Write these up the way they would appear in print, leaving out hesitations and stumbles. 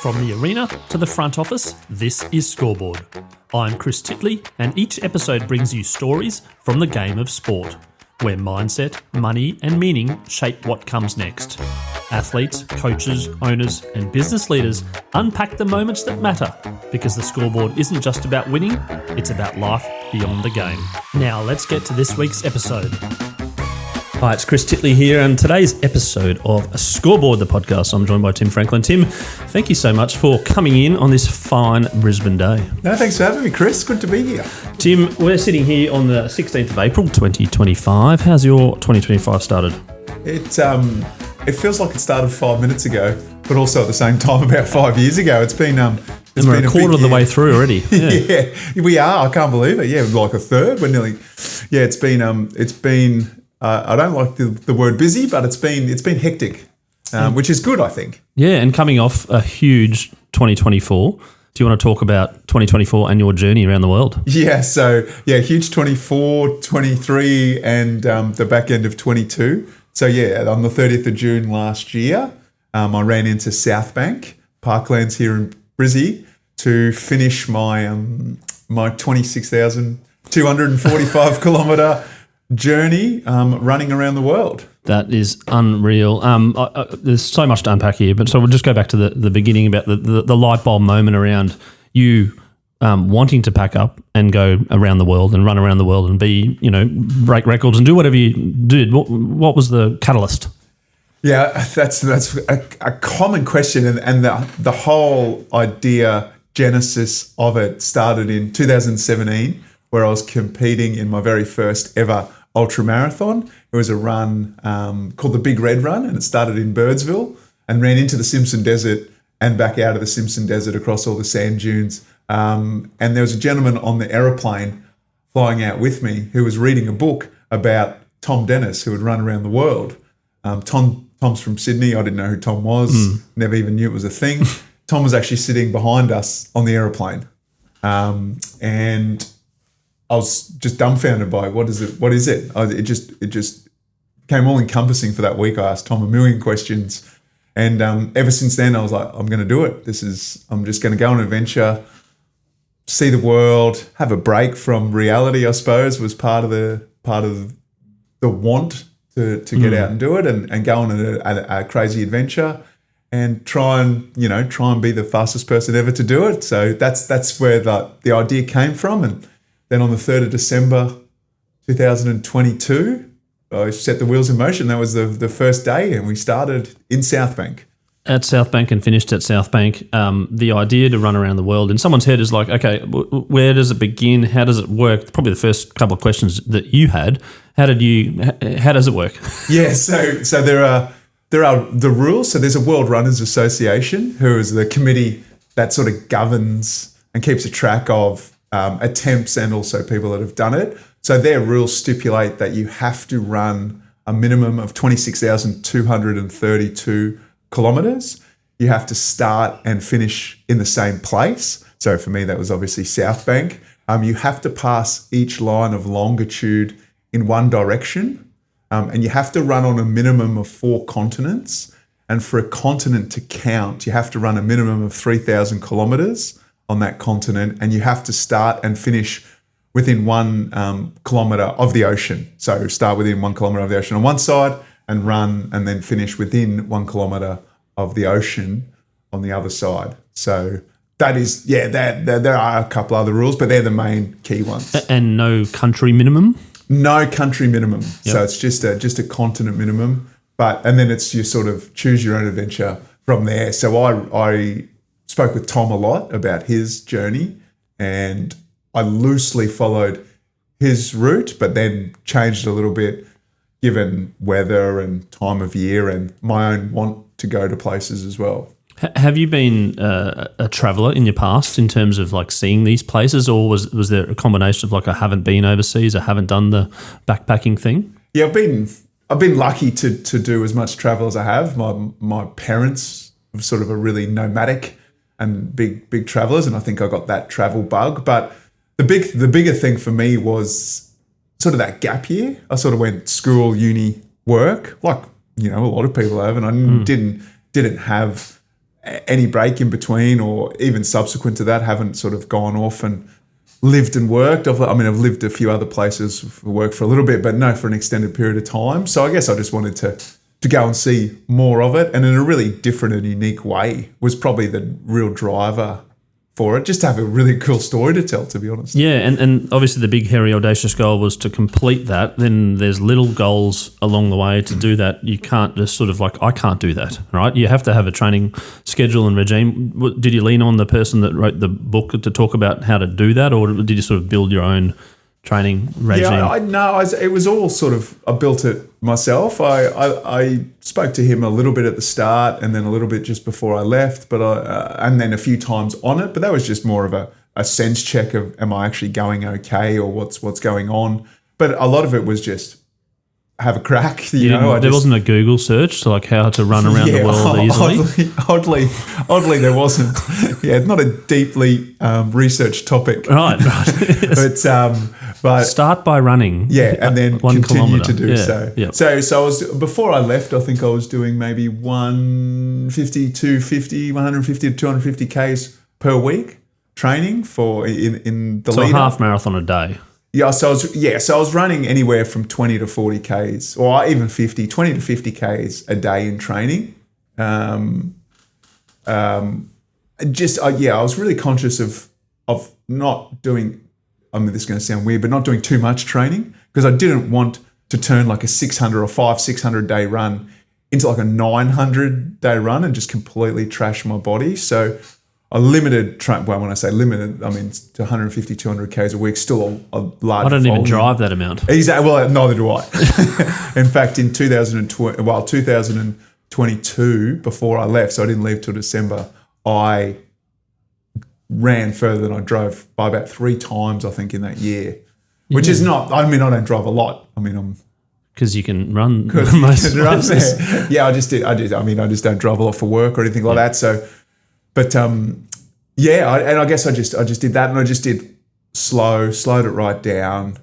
From the arena to the front office, this is Scoreboard. I'm Chris Titley, and each episode brings you stories from the game of sport, where mindset, money, and meaning shape what comes next. Athletes, coaches, owners, and business leaders unpack the moments that matter, because the scoreboard isn't just about winning, it's about life beyond the game. Now let's get to this week's episode. Hi, it's Chris Titley here, and today's episode of Scoreboard, the podcast. I'm joined by Tim Franklin. Tim, thank you so much for coming in on this fine Brisbane day. No, thanks for having me, Chris. Good to be here. Tim, we're sitting here on the 16th of April, 2025. How's your 2025 started? It feels like it started 5 minutes ago, but also at the same time about 5 years ago. It's been and we're a quarter of the way through already. Yeah, we are. I can't believe it. Yeah, like a third. We're nearly. Yeah, it's been. I don't like the word busy, but it's been hectic, which is good, I think. Yeah, and coming off a huge 2024, do you want to talk about 2024 and your journey around the world? Yeah, huge 24, 23, and the back end of 22. So yeah, on the 30th of June last year, I ran into South Bank, Parklands here in Brizzy, to finish my 26,245 kilometre journey running around the world. That is unreal. There's so much to unpack here, but so we'll just go back to the beginning about the light bulb moment around you wanting to pack up and go around the world and run around the world and break records and do whatever you did. What was the catalyst? Yeah, that's a common question, and the whole idea genesis of it started in 2017, where I was competing in my very first ever ultra marathon. It was a run called the Big Red Run, and it started in Birdsville and ran into the Simpson Desert and back out of the Simpson Desert across all the sand dunes. And there was a gentleman on the aeroplane flying out with me who was reading a book about Tom Dennis, who had run around the world. Tom's from Sydney. I didn't know who Tom was. Never even knew it was a thing. Tom was actually sitting behind us on the aeroplane. And I was just dumbfounded by what is it? It just became all encompassing for that week. I asked Tom a million questions, and ever since then I was like, I'm going to do it. I'm just going to go on an adventure, see the world, have a break from reality. I suppose was part of the want to get out and do it, and go on a crazy adventure, and try and be the fastest person ever to do it. So that's where the idea came from. And then on the 3rd of December 2022, I set the wheels in motion. That was the first day, and we started in South Bank. At South Bank and finished at South Bank. The idea to run around the world in someone's head is like, okay, where does it begin? How does it work? Probably the first couple of questions that you had. How does it work? Yeah, so there are the rules. So there's a World Runners Association, who is the committee that sort of governs and keeps a track of attempts and also people that have done it. So their rules stipulate that you have to run a minimum of 26,232 kilometres. You have to start and finish in the same place. So for me, that was obviously South Bank. You have to pass each line of longitude in one direction. And you have to run on a minimum of 4 continents. And for a continent to count, you have to run a minimum of 3,000 kilometres on that continent, and you have to start and finish within 1 kilometre of the ocean. So start within 1 kilometre of the ocean on one side and run and then finish within 1 kilometre of the ocean on the other side. So that is, there are a couple other rules, but they're the main key ones. And no country minimum? No country minimum. Yep. So it's just a continent minimum. And then it's you sort of choose your own adventure from there. So I spoke with Tom a lot about his journey, and I loosely followed his route, but then changed a little bit given weather and time of year and my own want to go to places as well. Have you been a traveller in your past in terms of like seeing these places, or was there a combination of like I haven't been overseas, I haven't done the backpacking thing? Yeah, I've been lucky to do as much travel as I have. My parents were sort of a really nomadic and big travellers, and I think I got that travel bug. But the bigger thing for me was sort of that gap year. I sort of went school, uni, work, like a lot of people have, and I didn't have any break in between or even subsequent to that, haven't sort of gone off and lived and worked. I've lived a few other places for work for a little bit, but no, for an extended period of time. So I guess I just wanted to go and see more of it, and in a really different and unique way was probably the real driver for it, just to have a really cool story to tell, to be honest. Yeah, and obviously the big, hairy, audacious goal was to complete that. Then there's little goals along the way to do that. You can't just sort of like, I can't do that, right? You have to have a training schedule and regime. Did you lean on the person that wrote the book to talk about how to do that, or did you sort of build your own training regime? Yeah, it was all sort of, I built it myself. I spoke to him a little bit at the start and then a little bit just before I left, but and then a few times on it. But that was just more of a sense check of, am I actually going okay, or what's going on? But a lot of it was just have a crack. There wasn't a Google search to like how to run around the world easily. Oddly, there wasn't. Yeah, not a deeply researched topic. Right. But start by running. Yeah, and then 1 continue kilometre. to do so. Yep. So I was, before I left, I think I was doing maybe 150 to 250 Ks per week training for in the lead. So a half marathon a day. Yeah, so I was running anywhere from 20 to 40 Ks, or even 20 to 50 Ks a day in training. I was really conscious of not doing, I mean, this is going to sound weird, but not doing too much training, because I didn't want to turn like a 600 or 600 day run into like a 900 day run and just completely trash my body. So I limited, when I say limited, I mean to 150, 200 Ks a week, still a large I don't volume. even drive that amount. Exactly. Well, neither do I. In fact, in 2022, before I left, so I didn't leave till December, I ran further than I drove by about 3 times, I think, in that year, which is not, I mean, I don't drive a lot. I mean, I'm... Because you can run most places. Yeah, I just don't drive a lot for work or anything like that. So, but I guess I just did that, and I just did slowed it right down.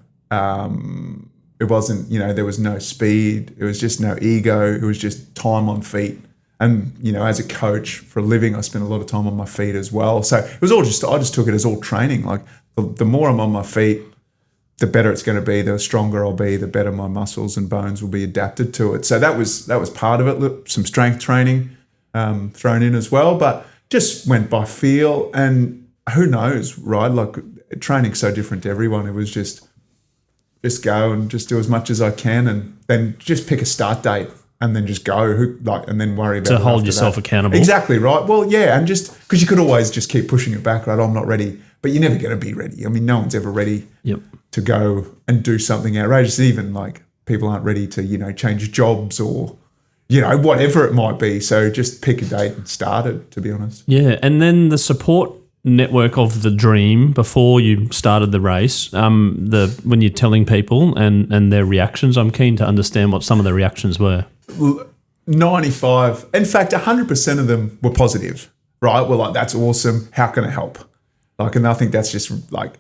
It wasn't, there was no speed. It was just no ego. It was just time on feet. And, as a coach for a living, I spent a lot of time on my feet as well. So it was all just, I just took it as all training. Like the more I'm on my feet, the better it's going to be, the stronger I'll be, the better my muscles and bones will be adapted to it. So that was part of it. Some strength training thrown in as well, but just went by feel. And who knows, right? Like training's so different to everyone. It was just go and just do as much as I can, and then just pick a start date and then just go, and then worry about to it hold after yourself that. accountable. Exactly right. Well, yeah, and just because you could always just keep pushing it back, right? I'm not ready, but you're never going to be ready. I mean, no one's ever ready to go and do something outrageous. Even like people aren't ready to, change jobs or, whatever it might be. So just pick a date and start it, to be honest. Yeah, and then the support network of the dream before you started the race, when you're telling people and their reactions, I'm keen to understand what some of the reactions were. 95, in fact, 100% of them were positive, right? We're like, that's awesome. How can I help? Like, and I think that's just like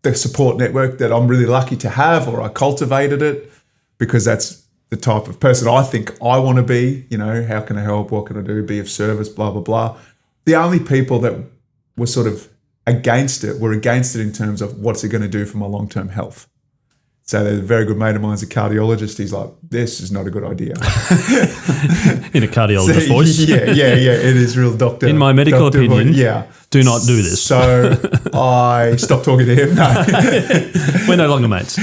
the support network that I'm really lucky to have, or I cultivated it because that's the type of person I think I want to be. How can I help? What can I do? Be of service, blah, blah, blah. The only people that were sort of against it in terms of what's it going to do for my long-term health. So there's a very good mate of mine's a cardiologist. He's like, this is not a good idea. In a cardiologist voice. Yeah. It is real doctor. In my medical opinion, do not do this. So I stopped talking to him. No. We're no longer mates.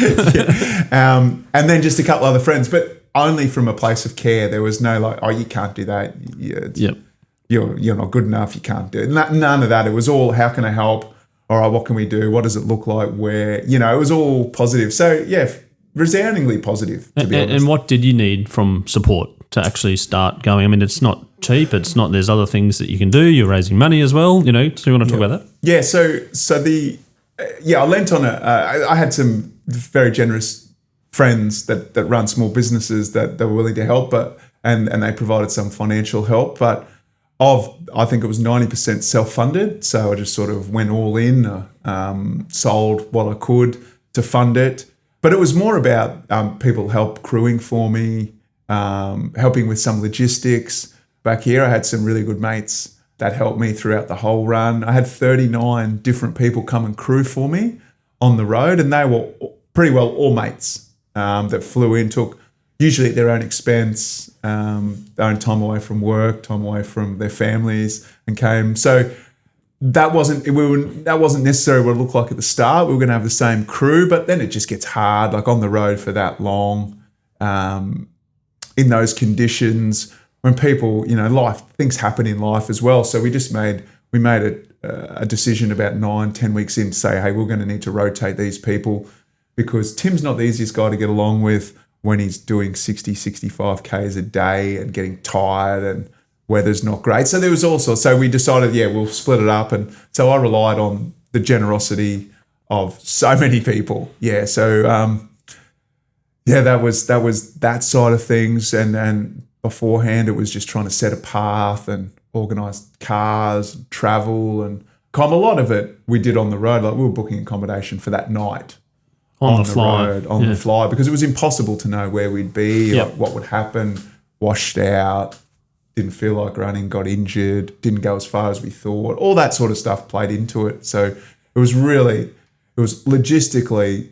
And then just a couple other friends, but only from a place of care. There was no like, oh, you can't do that. You're not good enough. You can't do it. None of that. It was all, how can I help? All right, what can we do? What does it look like? Where, it was all positive. So, yeah, resoundingly positive, to be honest. And what did you need from support to actually start going? I mean, it's not cheap. It's not, there's other things that you can do. You're raising money as well, so you want to talk about that? Yeah, I lent on I had some very generous friends that run small businesses that were willing to help, and they provided some financial help, but I think it was 90% self-funded. So I just sort of went all in, sold what I could to fund it. But it was more about people help crewing for me, helping with some logistics. Back here, I had some really good mates that helped me throughout the whole run. I had 39 different people come and crew for me on the road, and they were pretty well all mates that flew in, took usually at their own expense, their own time away from work, time away from their families, and came. So that wasn't necessarily what it looked like at the start. We were going to have the same crew, but then it just gets hard, like on the road for that long, in those conditions. When people, things happen in life as well. So we made a decision about 9-10 weeks in to say, hey, we're going to need to rotate these people, because Tim's not the easiest guy to get along with when he's doing 60, 65 Ks a day and getting tired and weather's not great. So there was also, so we decided, we'll split it up. And so I relied on the generosity of so many people. Yeah. So, that was that side of things. And beforehand, it was just trying to set a path and organise cars, travel, and a lot of it we did on the road. Like we were booking accommodation for that night on the fly. Road, on the fly, because it was impossible to know where we'd be, or what would happen. Washed out, didn't feel like running, got injured, didn't go as far as we thought. All that sort of stuff played into it. So it was logistically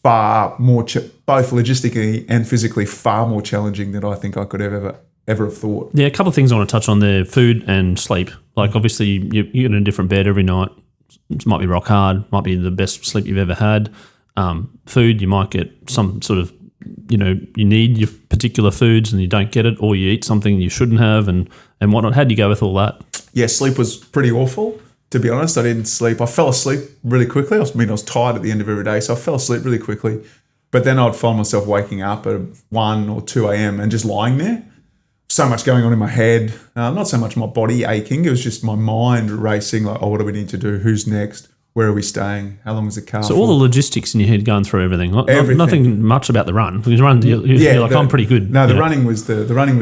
far more, both logistically and physically, far more challenging than I think I could ever have thought. Yeah, a couple of things I want to touch on there: food and sleep. Like obviously you're in a different bed every night. It might be rock hard, might be the best sleep you've ever had. Food, you might get some sort of, you need your particular foods and you don't get it, or you eat something you shouldn't have and whatnot. How'd you go with all that? Yeah, sleep was pretty awful, to be honest. I didn't sleep. I fell asleep really quickly. I was tired at the end of every day, so I fell asleep really quickly. But then I'd find myself waking up at 1 or 2 a.m. and just lying there. So much going on in my head. Not so much my body aching. It was just my mind racing, like, what do we need to do? Who's next? Where are we staying? How long is the car So for? all the logistics in your head going through everything. Everything. Nothing much about the run. Because you're like, I'm pretty good. No, the running was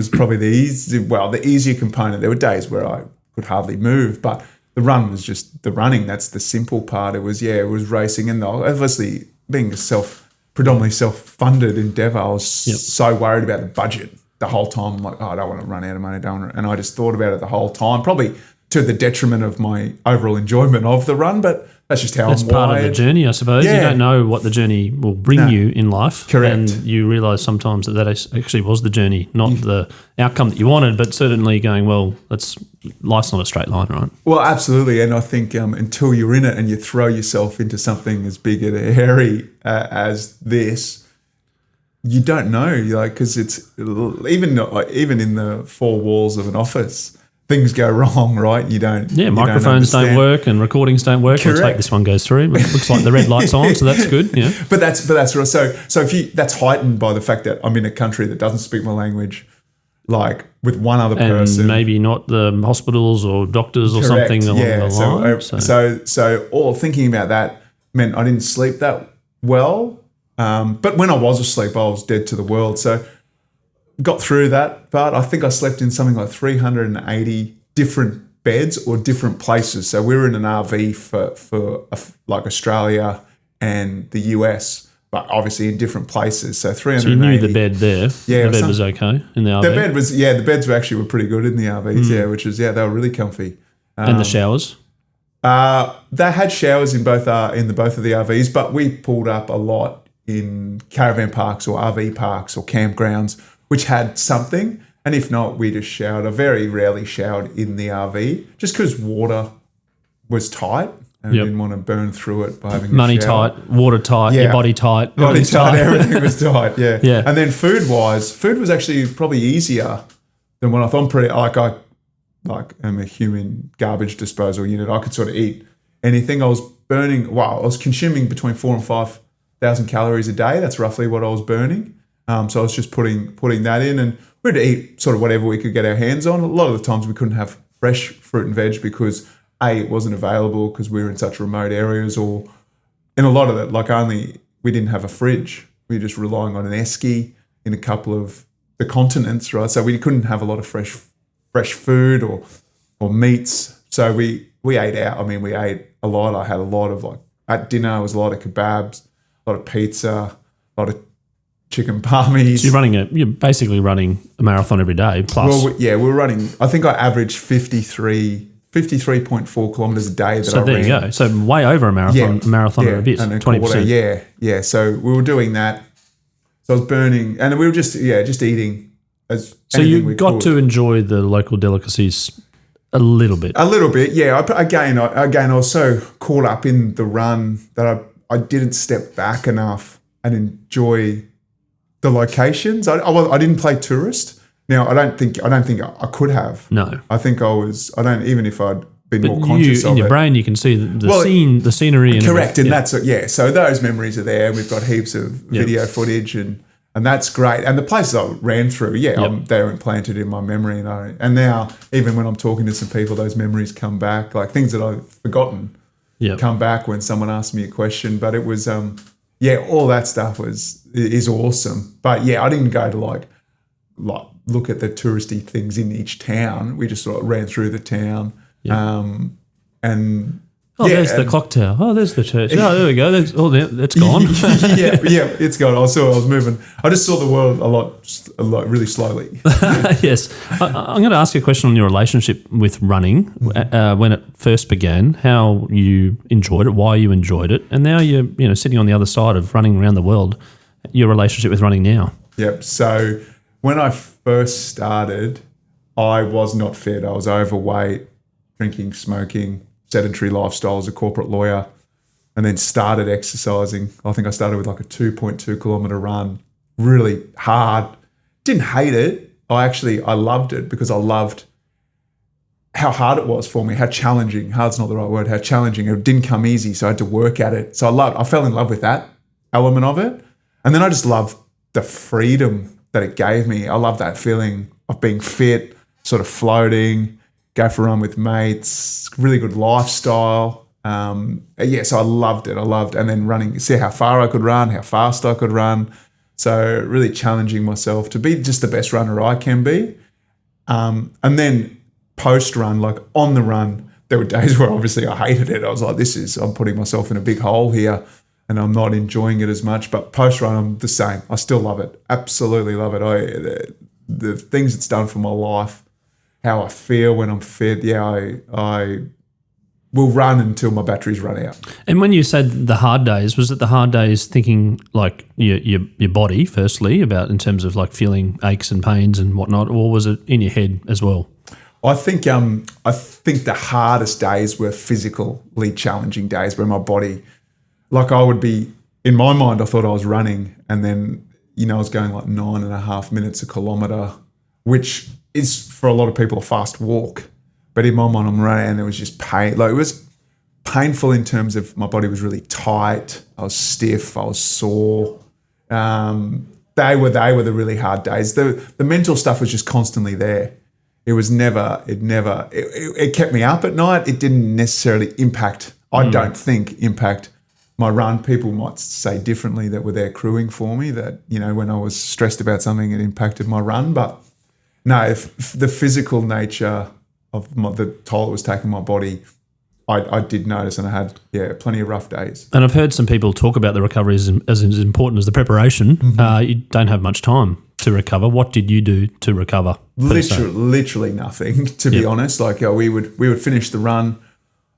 probably the easier component. There were days where I could hardly move, but the run was just the running. That's the simple part. It was racing, and obviously being predominantly self-funded endeavour, I was so worried about the budget the whole time. I'm like, I don't want to run out of money, and I just thought about it the whole time, probably to the detriment of my overall enjoyment of the run, but that's just how I'm wired. That's part of the journey, I suppose. Yeah. You don't know what the journey will bring you in life. Correct. And you realise sometimes that actually was the journey, not the outcome that you wanted, but certainly going, well, life's not a straight line, right? Well, absolutely. And I think until you're in it and you throw yourself into something as big and hairy as this, you don't know, because it's even in the four walls of an office, things go wrong, right? Microphones don't work and recordings don't work. Correct. Let's hope this one goes through. It looks like the red light's on, so that's good. Yeah, but that's right. So if that's heightened by the fact that I'm in a country that doesn't speak my language, like with one other person, and maybe not the hospitals or doctors or something along the line. So all thinking about that meant I didn't sleep that well. But when I was asleep, I was dead to the world. So got through that, but I think I slept in something like 380 different beds or different places. So we were in an RV for like Australia and the US, but obviously in different places. So 380. So you knew the bed there. Yeah, the bed was okay in the RV. The beds were pretty good in the RVs. Which is they were really comfy. And the showers. They had showers in both of the RVs, but we pulled up a lot in caravan parks or RV parks or campgrounds, which had something. And if not, we just showered. I very rarely showered in the RV just because water was tight and I didn't want to burn through it by having money a shower. tight, water tight, your body tight. Body tight, everything was tight, yeah. Yeah. And then food was actually probably easier than what I thought. I'm pretty, I am a human garbage disposal unit. I could sort of eat anything. I was consuming between 4,000 and 5,000 calories a day. That's roughly what I was burning. So I was just putting that in, and we had to eat sort of whatever we could get our hands on. A lot of the times we couldn't have fresh fruit and veg because it wasn't available because we were in such remote areas, or in a lot of it, we didn't have a fridge. We were just relying on an esky in a couple of the continents, right? So we couldn't have a lot of fresh food or meats. So we ate out. I mean, we ate a lot. I had a lot of at dinner, it was a lot of kebabs, a lot of pizza, a lot of chicken parmies. So you're basically running a marathon every day plus. Well, we're running. I think I averaged 53 53.4 kilometres a day that I ran. So there you go. So way over a marathon, and a bit, and 20%. Yeah. So we were doing that. So I was burning, and we were just eating as. So you got to enjoy the local delicacies a little bit. A little bit, yeah. I was so caught up in the run that I didn't step back enough and enjoy the locations. I didn't play tourist. Now I don't think I could have. No, I think I was. I don't, even if I'd been more conscious of it. In your brain, you can see the scenery. Correct, and that's it. Yeah. So those memories are there. We've got heaps of video footage, and that's great. And the places I ran through, they're implanted in my memory, and now even when I'm talking to some people, those memories come back, like things that I've forgotten. Come back when someone asks me a question. But it was, all that stuff is awesome. But I didn't go to like look at the touristy things in each town. We just sort of ran through the town. There's the clock tower. Oh, there's the church. Oh, there we go. That's gone. It's gone. I was moving. I just saw the world a lot, really slowly. Yes. I'm going to ask you a question on your relationship with running. When it first began, how you enjoyed it, why you enjoyed it, and now you're sitting on the other side of running around the world. Your relationship with running now. Yep. So when I first started, I was not fit. I was overweight, drinking, smoking, sedentary lifestyle as a corporate lawyer, and then started exercising. I think I started with like a 2.2 kilometre run, really hard. Didn't hate it. I loved it because I loved how hard it was for me, how challenging. Hard's not the right word. How challenging. It didn't come easy, so I had to work at it. So I fell in love with that element of it, and then I just loved the freedom that it gave me. I love that feeling of being fit, sort of floating, go for a run with mates, really good lifestyle. So I loved it. And then running, see how far I could run, how fast I could run. So really challenging myself to be just the best runner I can be. And then post-run, like on the run, there were days where obviously I hated it. I was like, I'm putting myself in a big hole here and I'm not enjoying it as much. But post-run, I'm the same. I still love it. Absolutely love it. The things it's done for my life, how I feel when I'm fit. I will run until my batteries run out. And when you said the hard days, was it the hard days thinking like your body, firstly, about in terms of like feeling aches and pains and whatnot, or was it in your head as well? I think the hardest days were physically challenging days where my body, like I would be, in my mind, I thought I was running and then, I was going like 9.5 minutes a kilometre, which is for a lot of people a fast walk. But in my mind, I'm running and it was just pain. Like it was painful in terms of my body was really tight. I was stiff. I was sore. They were the really hard days. The mental stuff was just constantly there. It kept me up at night. It didn't necessarily impact, I don't think, impact my run. People might say differently that were there crewing for me, that, when I was stressed about something, it impacted my run. But no, if the physical nature of the toll it was taking my body, I did notice, and I had plenty of rough days. And I've heard some people talk about the recovery as important as the preparation. Mm-hmm. You don't have much time to recover. What did you do to recover? Literally nothing, to be honest. Like we would finish the run.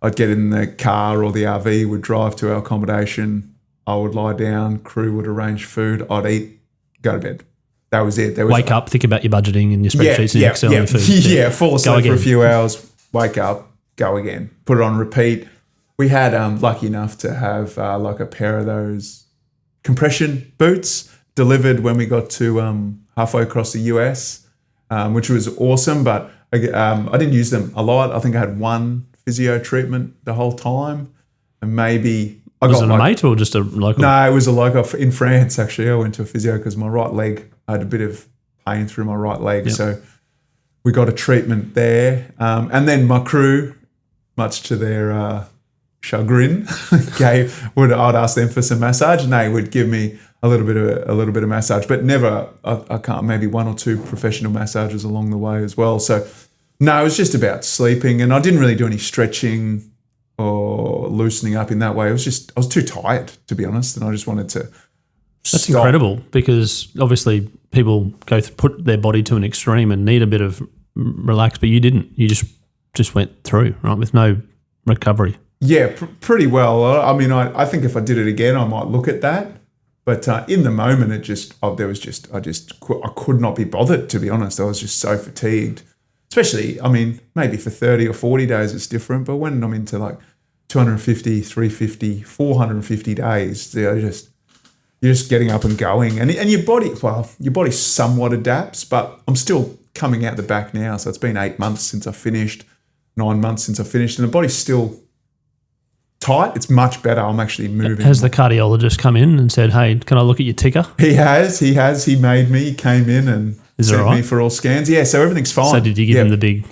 I'd get in the car or the RV, would drive to our accommodation. I would lie down. Crew would arrange food. I'd eat, go to bed. That was it. Wake up, think about your budgeting and your spreadsheets and your Excel and food. Fall asleep for a few hours, wake up, go again, put it on repeat. We had lucky enough to have like a pair of those compression boots delivered when we got to halfway across the US, which was awesome. But I didn't use them a lot. I think I had one physio treatment the whole time, and maybe was it a mate or just a local? No, it was a local in France. Actually, I went to a physio because my right leg, I had a bit of pain through my right leg, so we got a treatment there. And then my crew, much to their chagrin, I'd ask them for some massage, and they would give me a little bit of massage, but never. I can't. Maybe one or two professional massages along the way as well. So no, it was just about sleeping, and I didn't really do any stretching or loosening up in that way. I was too tired, to be honest, and I just wanted to. That's incredible, because obviously people put their body to an extreme and need a bit of relax, but you didn't. You just just went through, right, with no recovery. Yeah, pretty well. I mean, I think if I did it again, I might look at that. But in the moment, I could not be bothered, to be honest. I was just so fatigued. Especially, I mean, maybe for 30 or 40 days it's different, but when I'm into like 250, 350, 450 days, you're just getting up and going. And your body somewhat adapts, but I'm still coming out the back now. So it's been 8 months since I finished, 9 months since I finished, and the body's still tight. It's much better. I'm actually moving. Has the cardiologist come in and said, hey, can I look at your ticker? He has. He made me. He came in and sent me for all scans. Yeah, so everything's fine. So did you give him the big,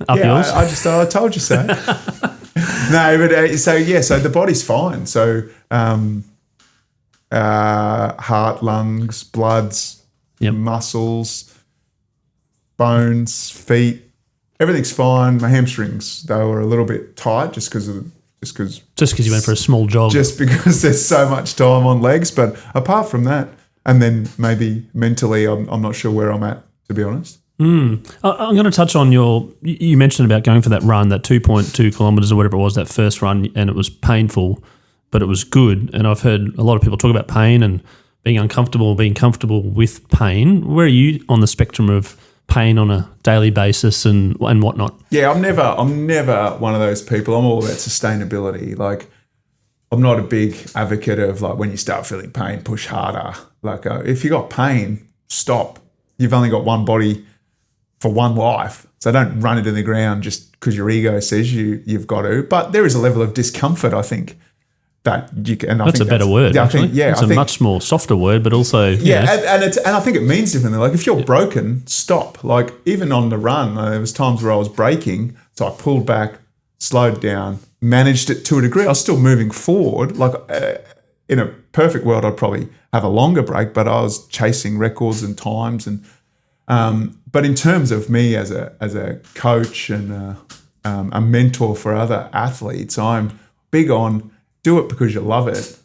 up yours? I told you so. No, but so the body's fine. So heart, lungs, bloods, muscles, bones, feet, everything's fine. My hamstrings, they were a little bit tight just because you went for a small jog. Just because there's so much time on legs. But apart from that, and then maybe mentally, I'm not sure where I'm at, to be honest. I'm going to touch on you mentioned about going for that run, that 2.2 kilometres or whatever it was, that first run, and it was painful, but it was good. And I've heard a lot of people talk about pain and being uncomfortable, being comfortable with pain. Where are you on the spectrum of pain on a daily basis and whatnot? Yeah, I'm never one of those people. I'm all about sustainability. Like, I'm not a big advocate of like when you start feeling pain, push harder. Like if you got pain, stop. You've only got one body for one life. So don't run it in the ground just because your ego says you've got to. But there is a level of discomfort, I think, that you can. And that's a better word, actually. It's a much more softer word, but also... and I think it means differently. Like if you're broken, stop. Like even on the run, there was times where I was braking, so I pulled back, slowed down, managed it to a degree. I was still moving forward. Like in a perfect world, I'd probably have a longer break, but I was chasing records and times. And but in terms of me as a coach and a mentor for other athletes, I'm big on do it because you love it,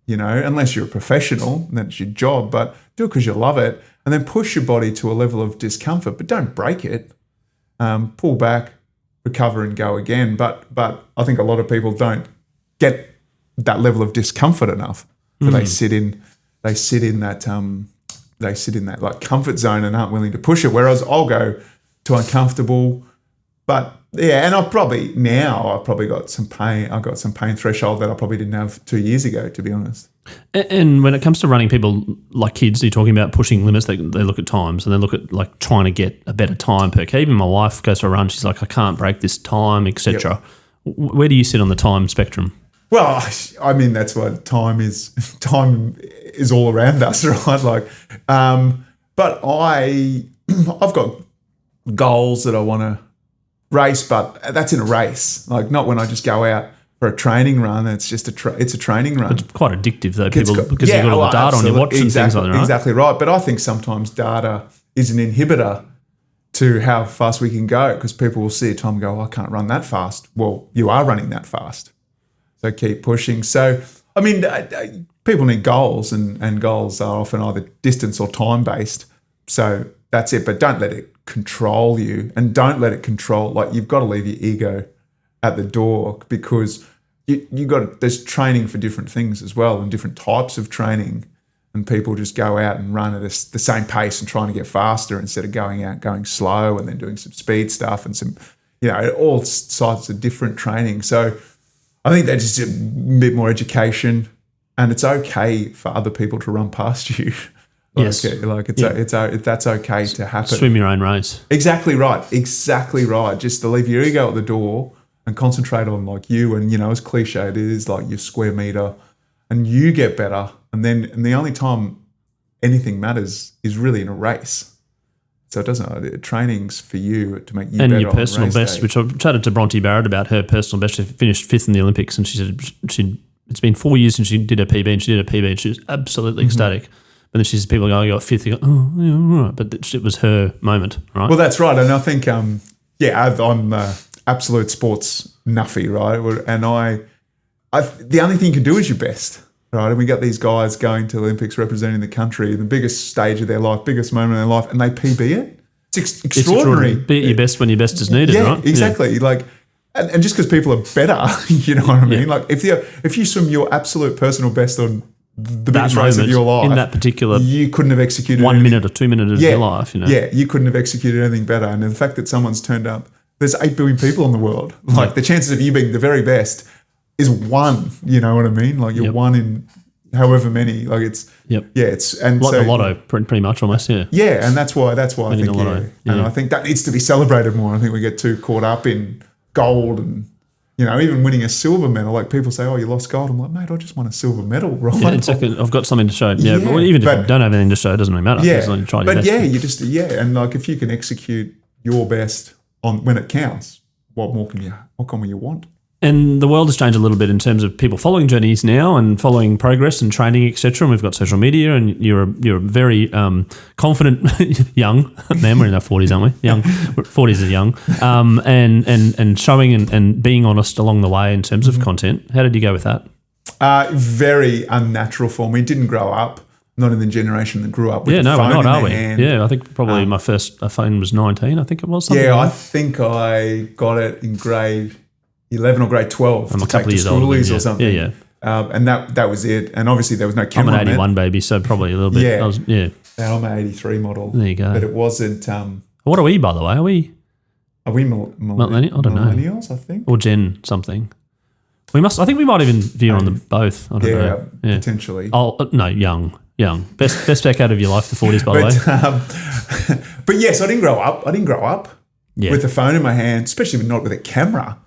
unless you're a professional and that's your job, but do it because you love it, and then push your body to a level of discomfort, but don't break it. Pull back, recover and go again. But I think a lot of people don't get that level of discomfort enough. So they sit in that like comfort zone and aren't willing to push it. Whereas I'll go to uncomfortable, but and I've probably got some pain. I've got some pain threshold that I probably didn't have 2 years ago, to be honest. And when it comes to running, people like kids, you're talking about pushing limits. They look at times and they look at like trying to get a better time per K. Even my wife goes for a run. She's like, I can't break this time, etc. Yep. Where do you sit on the time spectrum? Well, I mean, that's what time is. Time is all around us, right? Like, but I've got goals that I want to race, but that's in a race. Like, not when I just go out for a training run. It's just it's a training run. It's quite addictive though, because you've got all the data on your watch and things like that, right? Exactly right. But I think sometimes data is an inhibitor to how fast we can go, because people will see a time and go, I can't run that fast. Well, you are running that fast. So keep pushing. So, I mean, people need goals, and goals are often either distance or time-based. So that's it. But don't let it control you, and don't let it control, like, you've got to leave your ego at the door, because there's training for different things as well, and different types of training. And people just go out and run at the same pace and trying to get faster instead of going out, going slow, and then doing some speed stuff and some, all sorts of different training. So I think that's just a bit more education, and it's okay for other people to run past you. Yes. That's okay to happen. Swim your own race. Exactly right. Just to leave your ego at the door and concentrate on like you, and as cliche it is, like your square meter, and you get better. And the only time anything matters is really in a race. So it doesn't. Training's for you to make you better. And your personal best, which I've chatted to Bronte Barrett about her personal best. She finished 5th in the Olympics, and she said it's been 4 years since she did her PB, and she did her PB, and she was absolutely ecstatic. But then she says, people go, I got 5th. You go, oh, yeah, right. But it was her moment, right? Well, that's right. And I think, I'm absolute sports nuffy, right? And the only thing you can do is your best, right? And we got these guys going to the Olympics representing the country, the biggest stage of their life, biggest moment of their life, and they PB it. It's extraordinary. Be at your best when your best is needed, yeah, right? Exactly. Like, and just because people are better, you know what I mean? Like if you swim your absolute personal best on the biggest race of your life, in that particular, you couldn't have executed 1 minute or 2 minutes of your life, Yeah, you couldn't have executed anything better. And the fact that someone's turned up, there's 8 billion people in the world. Like the chances of you being the very best is 1, you know what I mean? Like you're 1 in however many. Like it's it's and like so, the lotto, pretty much almost. Yeah, and that's why I think and I think that needs to be celebrated more. I think we get too caught up in gold and even winning a silver medal. Like people say, "Oh, you lost gold." I'm like, mate, I just won a silver medal, right? Yeah, exactly. I've got something to show. Yeah, but even if you don't have anything to show, it doesn't really matter. Yeah, like try but you just and like if you can execute your best on when it counts, what can you want? And the world has changed a little bit in terms of people following journeys now and following progress and training, etc. And we've got social media, and you're a very confident young man. We're in our 40s, aren't we? Young 40s are young, and showing and being honest along the way in terms of content. How did you go with that? Very unnatural for me. Didn't grow up. Not in the generation that grew up with the phone we're not, in are their we? hand. Yeah, I think probably my first phone was 19. I think it was. Yeah, I think I got it in grade 11 or grade 12 I'm to a couple take of to years older schoolies or something. Yeah. And that was it. And obviously there was no camera. I'm an 81 baby, so probably a little bit. Yeah. And I'm an 83 model. There you go. But it wasn't. What are we, by the way? Are we millennials? I don't know. Millennials, I think. Or Gen something. We must. I think we might even view on the both. I don't know. Yeah, potentially. Oh no, young. Best decade of your life, the 40s, by the way. But yes, I didn't grow up. With a phone in my hand, especially not with a camera.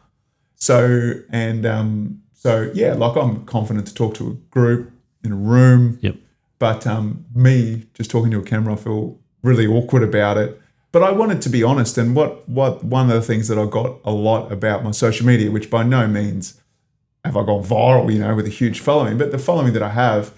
So like I'm confident to talk to a group in a room. Yep. But me just talking to a camera, I feel really awkward about it. But I wanted to be honest. And what one of the things that I got a lot about my social media, which by no means have I gone viral, with a huge following, but the following that I have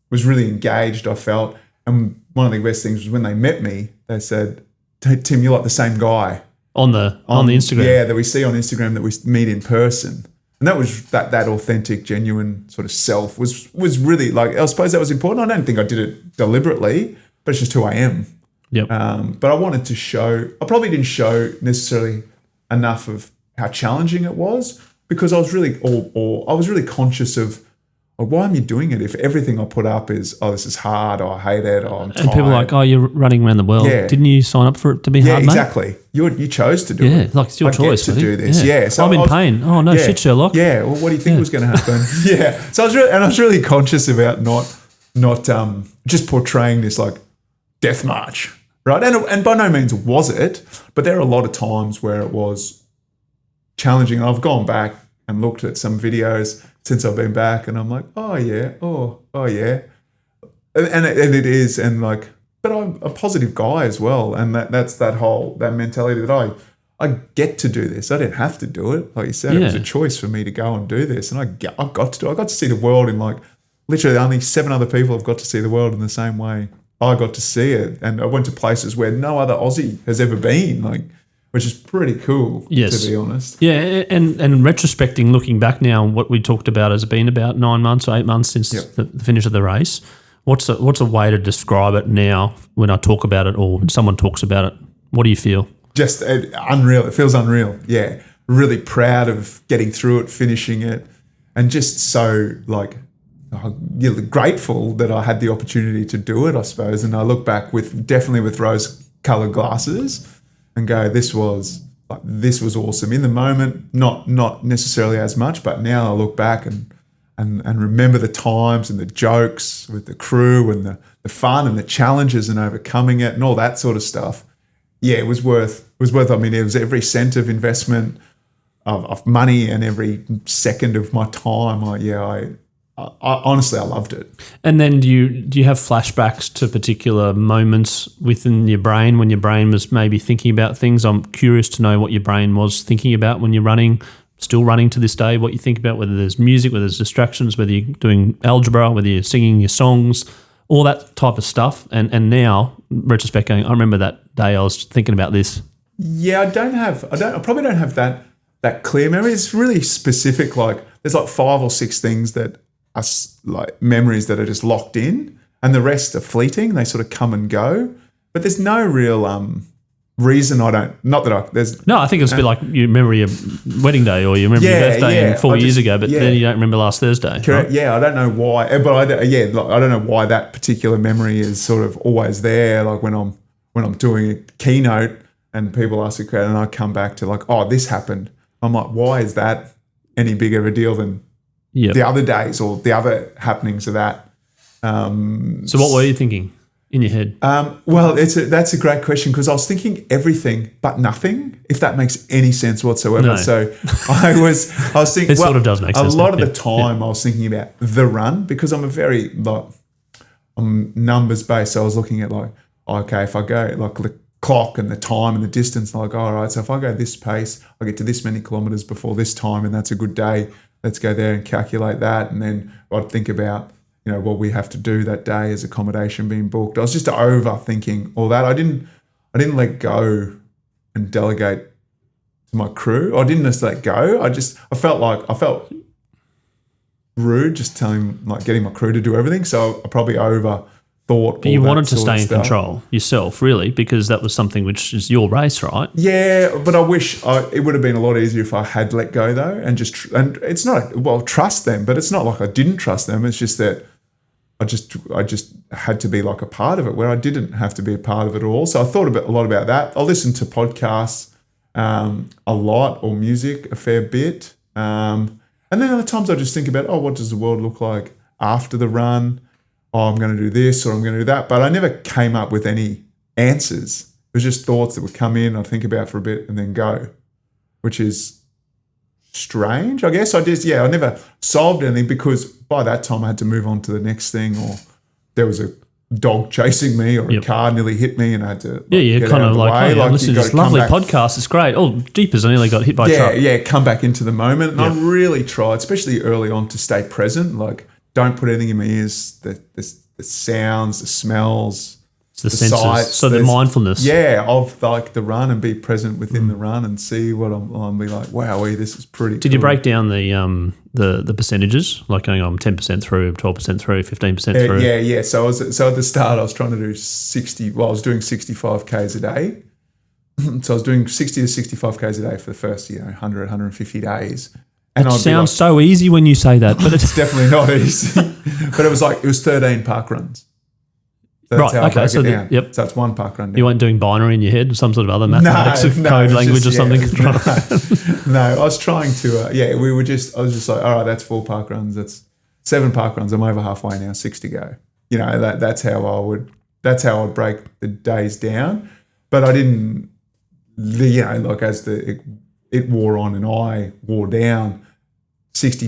was really engaged, I felt. And one of the best things was when they met me, they said, "Hey, Tim, you're like the same guy." On the Instagram. Yeah, that we see on Instagram, that we meet in person. And that was that authentic, genuine sort of self was really like, I suppose that was important. I don't think I did it deliberately, but it's just who I am. Yep. But I wanted to show, I probably didn't show necessarily enough of how challenging it was, because I was really conscious of, why am you doing it if everything I put up is, this is hard, or I hate it, or I'm tired. And people are like, you're running around the world. Yeah. Didn't you sign up for it to be hard, mate? Yeah, exactly. You chose to do it. Yeah, like it's your choice. To do this. Yeah. So I'm in pain. Oh, no shit, Sherlock. Yeah, well, what do you think was going to happen? Yeah. So I was really conscious about not just portraying this like death march, right? And by no means was it, but there are a lot of times where it was challenging. And I've gone back and looked at some videos since I've been back, and I'm like, oh yeah, and it is, and like, but I'm a positive guy as well, and that's that mentality that I get to do this. I didn't have to do it, like you said. It was a choice for me to go and do this, and I got to do it. I got to see the world in like literally only 7 other people have got to see the world in the same way I got to see it, and I went to places where no other Aussie has ever been, like. Which is pretty cool, to be honest. Yeah, and retrospecting, looking back now, what we talked about has been about 9 months or 8 months since the finish of the race. What's a way to describe it now when I talk about it, or when someone talks about it? What do you feel? Just unreal. It feels unreal. Yeah, really proud of getting through it, finishing it, and just so like grateful that I had the opportunity to do it, I suppose. And I look back definitely with rose-coloured glasses and go, this was awesome. In the moment, not necessarily as much, but now I look back and remember the times and the jokes with the crew and the fun and the challenges and overcoming it and all that sort of stuff. Yeah, it was worth. I mean, it was every cent of investment of money and every second of my time. I honestly, I loved it. And then do you have flashbacks to particular moments within your brain when your brain was maybe thinking about things? I'm curious to know what your brain was thinking about when you're running, still running to this day, what you think about, whether there's music, whether there's distractions, whether you're doing algebra, whether you're singing your songs, all that type of stuff. And now, retrospect going, I remember that day I was thinking about this. Yeah, I probably don't have that clear memory. It's really specific. Like there's like 5 or 6 things that are like memories that are just locked in, and the rest are fleeting. They sort of come and go, but there's no real reason I don't. Not that there's. No, I think it's a bit like you remember your wedding day or you remember your birthday 4 years ago, but then you don't remember last Thursday. Correct. Right? Yeah, I don't know why, but I don't know why that particular memory is sort of always there. Like when I'm doing a keynote and people ask a question and I come back to like, oh, this happened. I'm like, why is that any bigger of a deal than the other days or the other happenings of that? So what were you thinking in your head? Well, that's a great question because I was thinking everything but nothing, if that makes any sense whatsoever. No. So I was thinking. It sort of does make sense. A lot of the time I was thinking about the run because I'm I'm numbers based. So I was looking at like, okay, if I go like the clock and the time and the distance, like, all right, so if I go this pace, I get to this many kilometers before this time and that's a good day. Let's go there and calculate that. And then I'd think about, what we have to do that day as accommodation being booked. I was just overthinking all that. I didn't let go and delegate to my crew. I didn't just let go. I felt rude just getting my crew to do everything. So I probably overthought. But you wanted to stay in control yourself, really, because that was something which is your race, right? Yeah, but I wish it would have been a lot easier if I had let go though, and it's not trust them, but it's not like I didn't trust them. It's just that I just had to be like a part of it where I didn't have to be a part of it at all. So I thought a lot about that. I listened to podcasts a lot or music a fair bit. And then other times I just think about, what does the world look like after the run? Oh, I'm going to do this or I'm going to do that. But I never came up with any answers. It was just thoughts that would come in, I'd think about for a bit and then go, which is strange, I guess. I never solved anything because by that time I had to move on to the next thing, or there was a dog chasing me or a car nearly hit me and I had to get kind of like, listen to this lovely podcast, it's great. Oh, jeepers, I nearly got hit by a truck. Yeah, come back into the moment. And I really tried, especially early on, to stay present. Like, don't put anything in my ears, the sounds, the smells, the senses, sights, so the mindfulness. Yeah, of like the run and be present within the run and see what I'll be like, wow, this is pretty Did you break down the percentages, like going on 10% through, 12% through, 15% through? Yeah. So at the start I was trying to do 60, I was doing 65 Ks a day. So I was doing 60 to 65 Ks a day for the first, 100, 150 days. And it sounds so easy when you say that, but it's definitely not easy. But it was 13 park runs. So that's how I broke it down. So it's one park run down. You weren't doing binary in your head, some sort of other mathematics code language or something? No, I was trying to, I was just like, all right, that's 4 park runs. That's 7 park runs. I'm over halfway now, 6 to go. That's how I would break the days down. But I didn't, as it wore on and I wore down, 60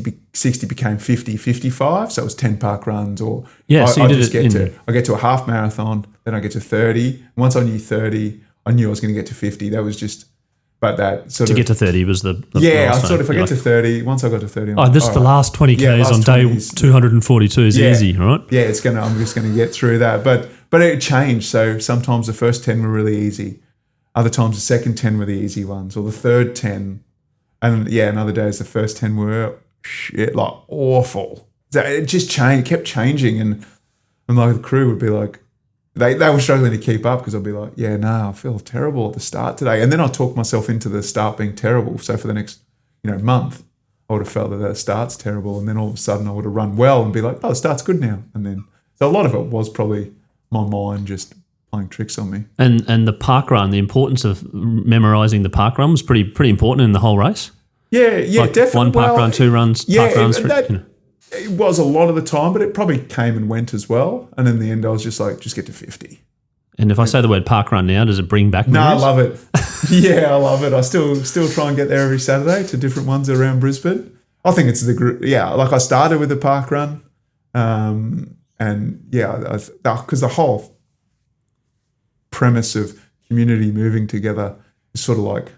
became 50, 55. So it was 10 park runs or I get to a half marathon, then I get to 30. Once I knew 30, I knew I was going to get to 50. That was just, but that sort of. To get to 30 was the I sort of, if I get to 30, once I got to 30. This is the last 20 Ks on day 242 is easy, right? Yeah, I'm just going to get through that. But it changed. So sometimes the first 10 were really easy. Other times the second 10 were the easy ones or the third 10. And other days the first 10 were awful. It just changed, kept changing, and like the crew would be like, they were struggling to keep up because I'd be like, I feel terrible at the start today, and then I talked myself into the start being terrible. So for the next month, I would have felt that the start's terrible, and then all of a sudden I would have run well and be like, the start's good now, and then so a lot of it was probably my mind just playing tricks on me. And the park run, the importance of memorising the park run was pretty important in the whole race. Yeah, definitely. One park run, 2 runs, park runs. It was a lot of the time, but it probably came and went as well. And in the end, I was just like, just get to 50. And if I say the word park run now, does it bring back memories? No, I love it. I love it. I still try and get there every Saturday to different ones around Brisbane. I think it's the group. Yeah, like I started with the park run. Because the whole premise of community moving together is sort of like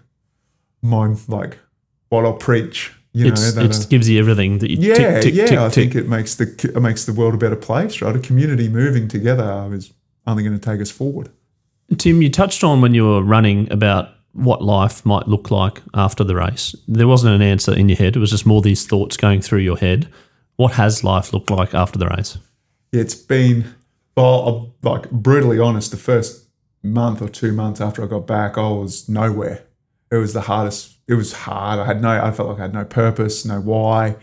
what I'll preach. It gives you everything that you tick. I think it makes the world a better place, right? A community moving together is only going to take us forward. Tim, you touched on when you were running about what life might look like after the race. There wasn't an answer in your head. It was just more these thoughts going through your head. What has life looked like after the race? Yeah, it's been, brutally honest, the first month or 2 months after I got back, I was nowhere. It was the hardest. It was hard. I felt like I had no purpose, no why,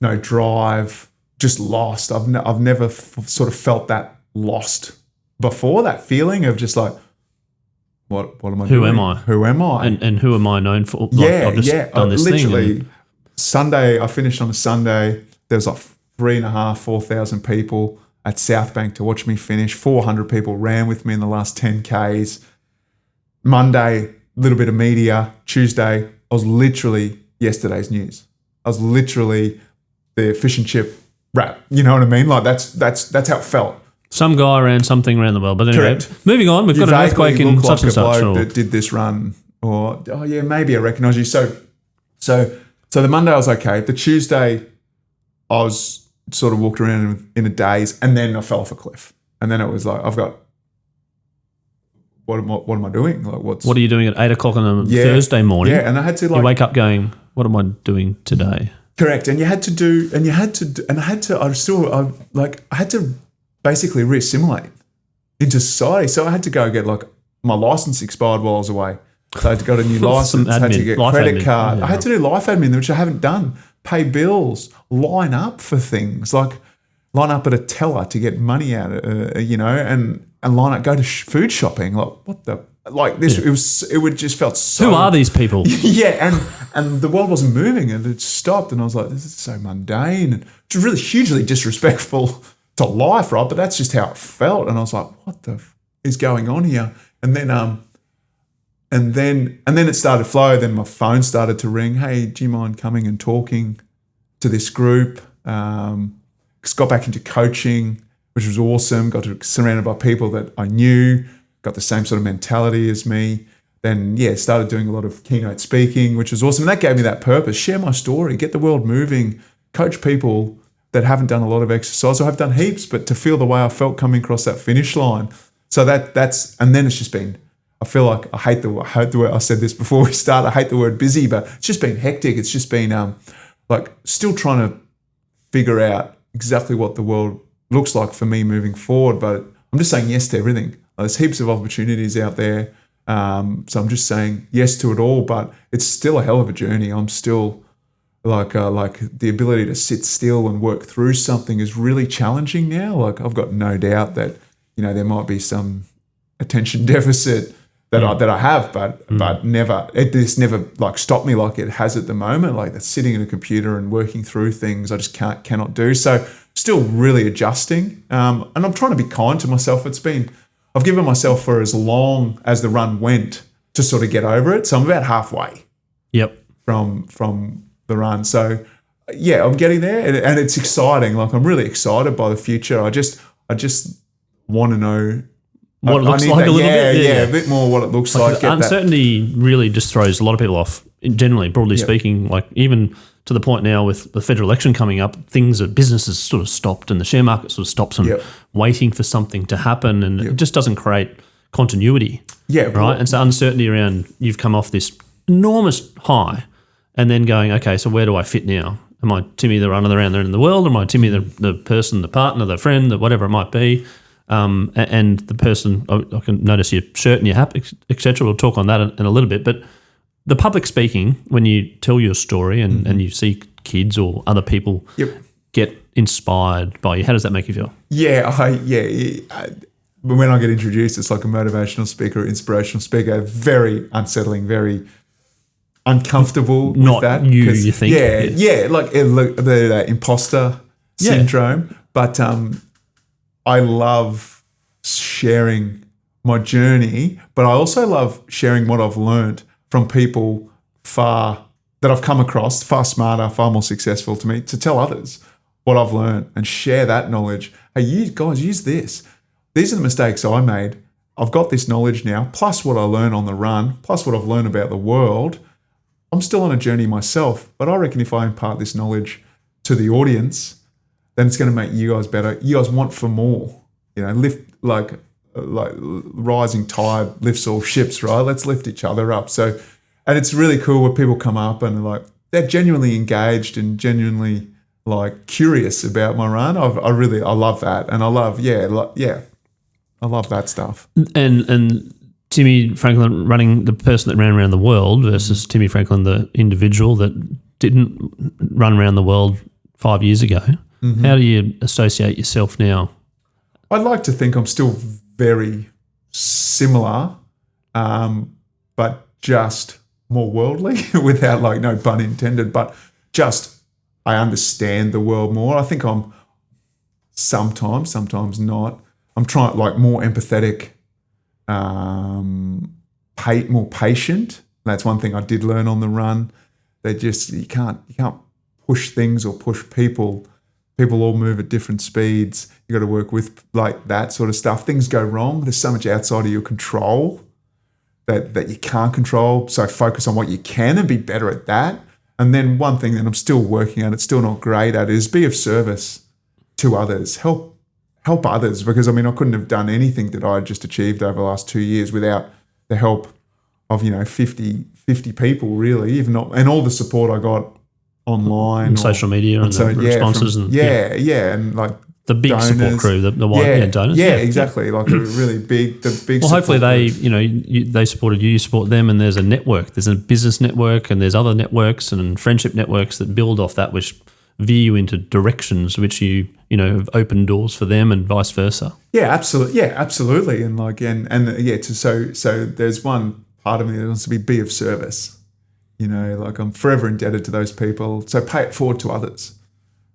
no drive, just lost. I've never sort of felt that lost before, that feeling of just like, what am I doing? Who am I? And who am I known for? Like, I've just done this literally, thing. Sunday, I finished on a Sunday. There was like 3,500, 4,000 people at South Bank to watch me finish. 400 people ran with me in the last 10 Ks. Monday, a little bit of media. Tuesday, I was literally yesterday's news. I was literally the fish and chip wrap. You know what I mean? Like that's how it felt. Some guy ran something around the world. But anyway, moving on, we've got an earthquake in such and such. Bloke that did this run, or maybe I recognise you. So the Monday I was okay. The Tuesday I was sort of walked around in a daze, and then I fell off a cliff. And then it was like, I've got, what am I doing? Like, what are you doing at 8 o'clock on a Thursday morning? Yeah, and I had to you wake up going, what am I I today? Correct, and I had to basically re-assimilate into society. So I had to go get like my license expired while I was away. So I had to get a new license, had to get credit card. I had to do life admin, which I haven't done. Pay bills, line up for things, like line up at a teller to get money out, and line up, go to food shopping. Like what the, like this, it just felt so. Who are these people? Yeah, and the world wasn't moving, and it stopped, and I was like, this is so mundane, and it's really hugely disrespectful to life, right? But that's just how it felt, and I was like, what the is going on here? And then it started to flow. Then my phone started to ring. Hey, do you mind coming and talking to this group? Got back into coaching, which was awesome. Got surrounded by people that I knew, got the same sort of mentality as me. Then, started doing a lot of keynote speaking, which was awesome. And that gave me that purpose. Share my story, get the world moving, coach people that haven't done a lot of exercise, or have done heaps, but to feel the way I felt coming across that finish line. So that's, and then it's just been, I feel like I hate the word, I said this before we start, I hate the word busy, but it's just been hectic. It's just been like still trying to figure out exactly what the world looks like for me moving forward. But I'm just saying yes to everything. There's heaps of opportunities out there. So I'm just saying yes to it all, but it's still a hell of a journey. I'm still like the ability to sit still and work through something is really challenging now. Like I've got no doubt that, there might be some attention deficit that I have, but never, this never like stopped me like it has at the moment. Like that's sitting at a computer and working through things I just cannot do. So still really adjusting. And I'm trying to be kind to myself. I've given myself for as long as the run went to sort of get over it. So I'm about halfway. Yep. From the run. So I'm getting there, and it's exciting. Like I'm really excited by the future. I just want to know what it looks like a little bit. Yeah, a bit more what it looks like. Uncertainty really just throws a lot of people off, generally, broadly speaking. Like even to the point now with the federal election coming up, businesses sort of stopped and the share market sort of stops and waiting for something to happen, and it just doesn't create continuity. Yeah. Right? And so uncertainty around you've come off this enormous high and then going, okay, so where do I fit now? Am I Timmy the runner around there in the world? Am I Timmy the person, the partner, the friend, whatever it might be? And the person, I can notice your shirt and your hat, etc. We'll talk on that in a little bit. But the public speaking, when you tell your story and you see kids or other people get inspired by you, how does that make you feel? When I get introduced, it's like a motivational speaker, inspirational speaker, very unsettling, very uncomfortable with that. Not you think. Like the imposter syndrome. But I love sharing my journey, but I also love sharing what I've learned from people that I've come across, far smarter, far more successful to me, to tell others what I've learned and share that knowledge. Hey, you guys, use this. These are the mistakes I made. I've got this knowledge now, plus what I learn on the run, plus what I've learned about the world. I'm still on a journey myself, but I reckon if I impart this knowledge to the audience, then it's going to make you guys better. You guys want for more, lift like rising tide lifts all ships, right? Let's lift each other up. So, and it's really cool when people come up and they're genuinely engaged and genuinely curious about my run. I love that. And I love, I love that stuff. And Timmy Franklin running the person that ran around the world versus Timmy Franklin, the individual that didn't run around the world 5 years ago. Mm-hmm. How do you associate yourself now? I'd like to think I'm still very similar, but just more worldly without no pun intended, but just I understand the world more. I think I'm sometimes not. I'm trying more empathetic, more patient. That's one thing I did learn on the run. You can't push things or push people. People all move at different speeds. You got to work with that sort of stuff. Things go wrong. There's so much outside of your control that you can't control. So focus on what you can and be better at that. And then one thing that I'm still working on, it's still not great at, is be of service to others. Help others, because I couldn't have done anything that I just achieved over the last 2 years without the help of 50 people really, even not, and all the support I got online, and social media, and the responses, and the big donors. Support crew, the donors, exactly, a really big. Well, hopefully they they supported you support them, and there's a network, there's a business network, and there's other networks and friendship networks that build off that, which veer you into directions which you have opened doors for them, and vice versa. Absolutely, and so there's one part of me that wants to be of service. I'm forever indebted to those people. So pay it forward to others.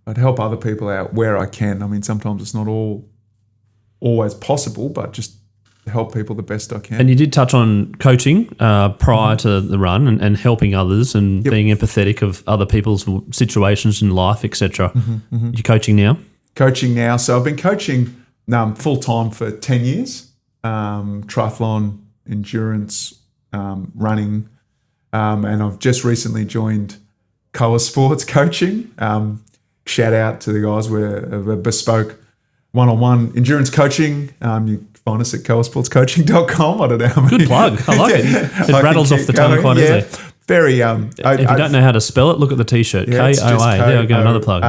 I'd help other people out where I can. Sometimes it's not always possible, but just help people the best I can. And you did touch on coaching prior to the run, and helping others, and being empathetic of other people's situations in life, etc. You're coaching now? Coaching now. So I've been coaching full-time for 10 years, triathlon, endurance, running, and I've just recently joined Koa Sports Coaching. Shout out to the guys. We're a bespoke one-on-one endurance coaching. You find us at koasportscoaching.com. I don't know how many. Good plug. I like it. It rattles off the tongue quite easily. Very. If you don't know how to spell it, look at the T-shirt. K-O-A. There I go, another plug.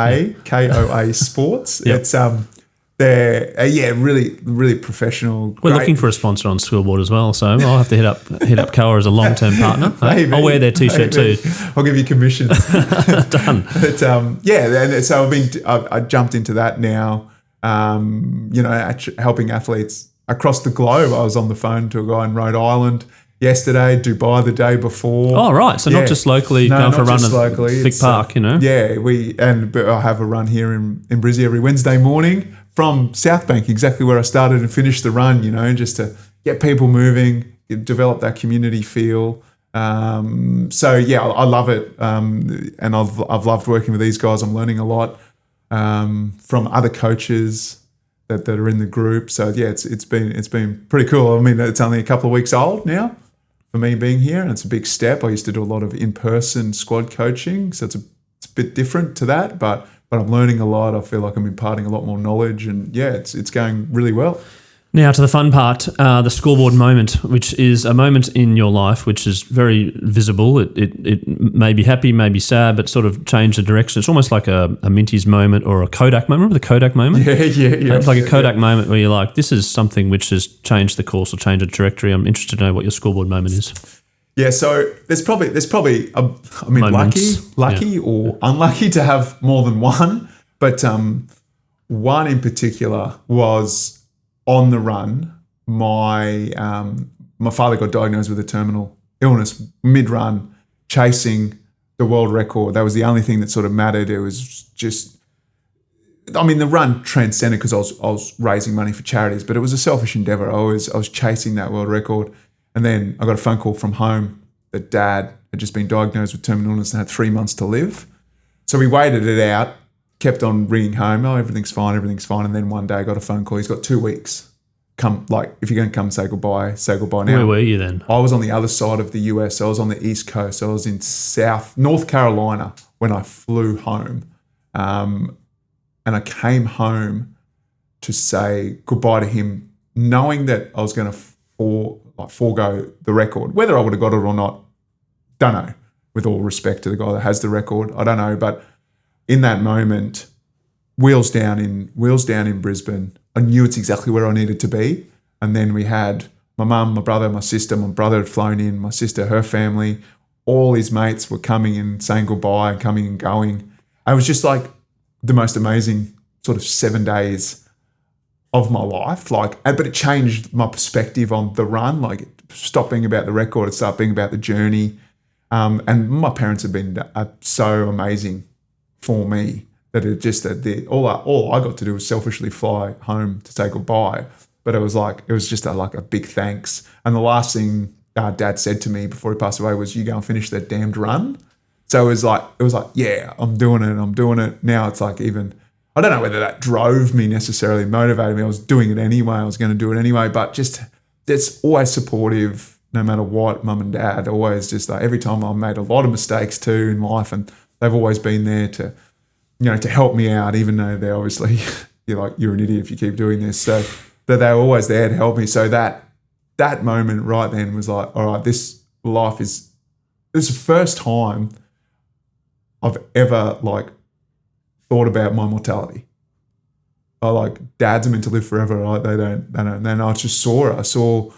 Koa Sports. Yep. It's they're really professional. We're looking for a sponsor on Scoreboard as well, so I'll have to hit up Koa as a long-term partner. Maybe, I'll wear their T-shirt too. I'll give you commission. Done. But and so I jumped into that now. Helping athletes across the globe. I was on the phone to a guy in Rhode Island yesterday, Dubai the day before. Oh, right. So not just locally, going for a run at Vic Park, Yeah, but I have a run here in Brizzy every Wednesday morning from South Bank, exactly where I started and finished the run, just to get people moving, develop that community feel. I love it. And I've loved working with these guys. I'm learning a lot from other coaches that are in the group. So it's been pretty cool. It's only a couple of weeks old now for me being here, and it's a big step. I used to do a lot of in-person squad coaching, so it's a bit different to that, but I'm learning a lot. I feel like I'm imparting a lot more knowledge, and it's going really well. Now to the fun part, the scoreboard moment, which is a moment in your life which is very visible. It may be happy, may be sad, but sort of change the direction. It's almost like a Minty's moment or a Kodak moment. Remember the Kodak moment? Yeah. It's like a Kodak moment where you're like, this is something which has changed the course or changed the trajectory. I'm interested to know what your scoreboard moment is. Yeah, so there's probably lucky or unlucky to have more than one, but one in particular was on the run. My father got diagnosed with a terminal illness mid-run, chasing the world record. That was the only thing that sort of mattered. It was just, the run transcended because I was raising money for charities, but it was a selfish endeavor. I was chasing that world record. And then I got a phone call from home that Dad had just been diagnosed with terminal illness and had 3 months to live. So we waited it out, kept on ringing home. Oh, everything's fine. And then one day I got a phone call. He's got 2 weeks. Come, if you're going to come say goodbye now. Where were you then? I was on the other side of the US. I was on the East Coast. I was in North Carolina when I flew home. And I came home to say goodbye to him, knowing that I was going to forego the record. Whether I would have got it or not, don't know. With all respect to the guy that has the record, I don't know. But in that moment, wheels down in Brisbane, I knew it's exactly where I needed to be. And then we had my mum, my brother, my sister. My brother had flown in, my sister, her family. All his mates were coming and saying goodbye and coming and going. It was just like the most amazing sort of 7 days of my life. But it changed my perspective on the run. Like, it stopped being about the record, it started being about the journey. And my parents have been so amazing for me that it just all I got to do was selfishly fly home to say goodbye. But it was just a big thanks. And the last thing Dad said to me before he passed away was, "You go and finish that damned run." So it was like, yeah, I'm doing it. Now it's like, even, I don't know whether that drove me necessarily, motivated me. I was doing it anyway. I was going to do it anyway. But just, it's always supportive, no matter what. Mum and Dad always just like, every time I've made a lot of mistakes too in life, and they've always been there to, to help me out, even though they're obviously, you're an idiot if you keep doing this. So that they're always there to help me. So that moment right then was like, all right, this is the first time I've ever thought about my mortality. Dads are meant to live forever, right? They don't. And I just saw it. I saw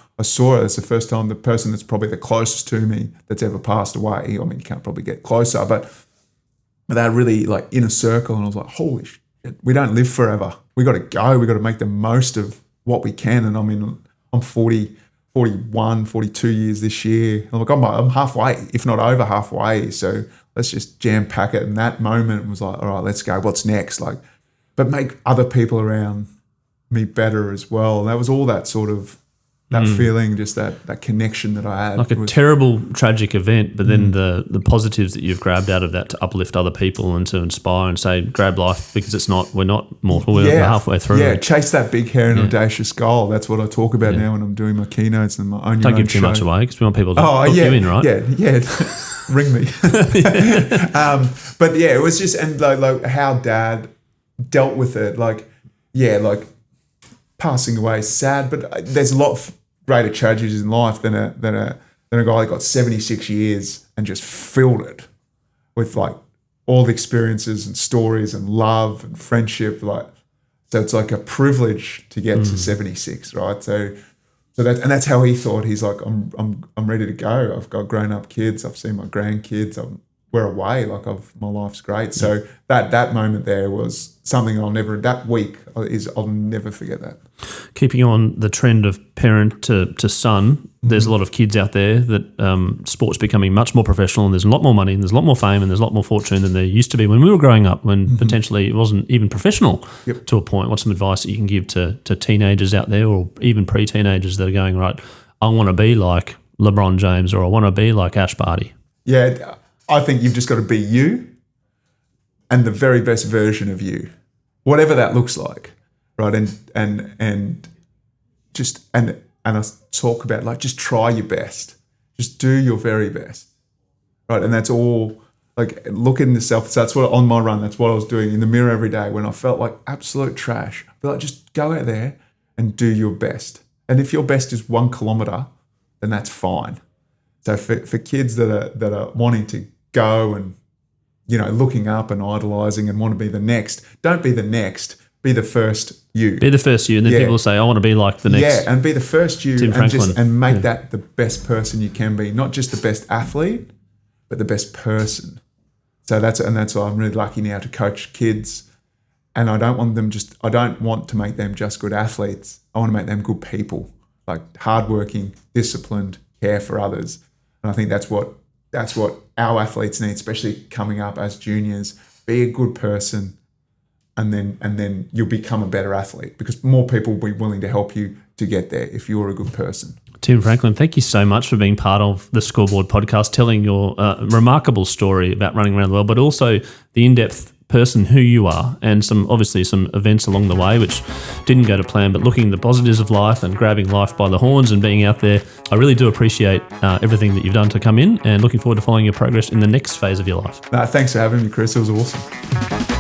it. It's the first time the person that's probably the closest to me that's ever passed away. I mean, you can't probably get closer, but that really in a circle. And I was like, holy shit, we don't live forever. We got to go. We got to make the most of what we can. And I mean, I'm 41, 42 years this year. I'm halfway, if not over halfway. So let's just jam pack it. And that moment was like, all right, let's go. What's next? But make other people around me better as well. And that was all that sort of, that feeling, just that connection that I had. Like a terrible, tragic event, but then the positives that you've grabbed out of that to uplift other people and to inspire and say, grab life, because we're not mortal, we're halfway through. Yeah, chase that big, hairy, and audacious goal. That's what I talk about now when I'm doing my keynotes and my own Don't give too much away, because we want people to book you in, right? Yeah. Ring me. But yeah, it was just, and how Dad dealt with it, passing away is sad, but there's a lot of greater tragedies in life than a guy that got 76 years and just filled it with all the experiences and stories and love and friendship. So it's like a privilege to get to 76, right? So that's how he thought. He's like, I'm ready to go. I've got grown up kids. I've seen my grandkids. We're away. My life's great. So that moment there was something I'll never forget that. Keeping on the trend of parent to son, there's a lot of kids out there that sport's becoming much more professional, and there's a lot more money and there's a lot more fame and there's a lot more fortune than there used to be when we were growing up, when potentially it wasn't even professional to a point. What's some advice that you can give to teenagers out there, or even pre-teenagers that are going, right, I want to be like LeBron James, or I want to be like Ash Barty? Yeah, I think you've just got to be you and the very best version of you, whatever that looks like, right? And I talk about just try your best, just do your very best, right? And that's all. Look in the self. So that's what on my run. That's what I was doing in the mirror every day when I felt like absolute trash. But just go out there and do your best. And if your best is 1 kilometer, then that's fine. So for kids that are wanting to go and, looking up and idolizing and want to be the next, don't be the next, be the first you. Be the first you, and then people will say, I want to be like the next. Yeah, and be the first you, Tim Franklin. and make that the best person you can be, not just the best athlete, but the best person. So that's why I'm really lucky now to coach kids, and I don't want to make them just good athletes. I want to make them good people, hardworking, disciplined, care for others. And I think that's what our athletes need, especially coming up as juniors. Be a good person, and then you'll become a better athlete, because more people will be willing to help you to get there if you're a good person. Tim Franklin, thank you so much for being part of the Scoreboard podcast, telling your remarkable story about running around the world, but also the in-depth person who you are, and some events along the way which didn't go to plan, but looking at the positives of life and grabbing life by the horns and being out there. I really do appreciate everything that you've done to come in, and looking forward to following your progress in the next phase of your life. Thanks for having me, Chris. It was awesome.